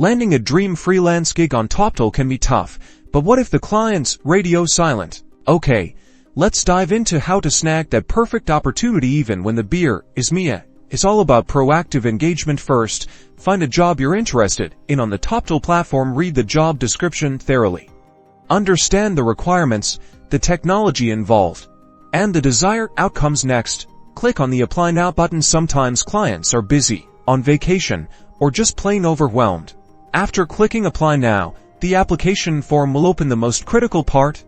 Landing a dream freelance gig on Toptal can be tough, but what if the client's radio silent? Okay, let's dive into how to snag that perfect opportunity even when the beer is Mia. It's all about proactive engagement first. Find a job you're interested in on the Toptal platform. Read the job description thoroughly. Understand the requirements, the technology involved, and the desired outcomes. Next, click on the Apply Now button. Sometimes clients are busy, on vacation, or just plain overwhelmed. After clicking Apply Now, the application form will open. The most critical part: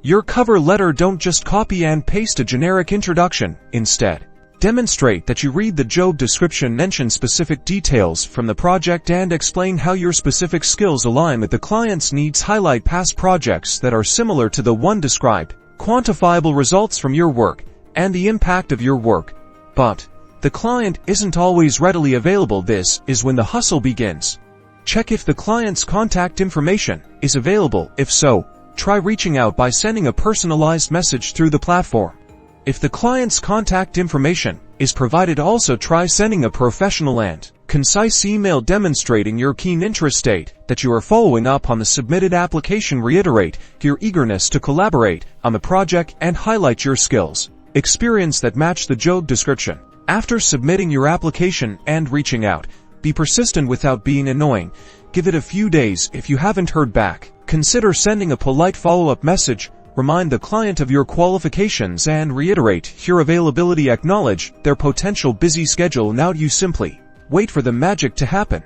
your cover letter. Don't just copy and paste a generic introduction. Instead, demonstrate that you read the job description, mention specific details from the project, and explain how your specific skills align with the client's needs. Highlight past projects that are similar to the one described, quantifiable results from your work, and the impact of your work. But the client isn't always readily available. This is when the hustle begins. Check if the client's contact information is available. If so, try reaching out by sending a personalized message through the platform. If the client's contact information is provided, also try sending a professional and concise email demonstrating your keen interest. State that you are following up on the submitted application. Reiterate your eagerness to collaborate on the project and highlight your skills, experience that match the job description. After submitting your application and reaching out, be persistent without being annoying. Give it a few days. If you haven't heard back, consider sending a polite follow-up message. Remind the client of your qualifications and reiterate your availability. Acknowledge their potential busy schedule. Now you simply wait for the magic to happen.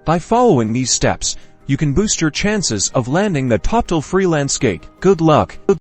By following these steps, you can boost your chances of landing the Toptal freelance gig. Good luck.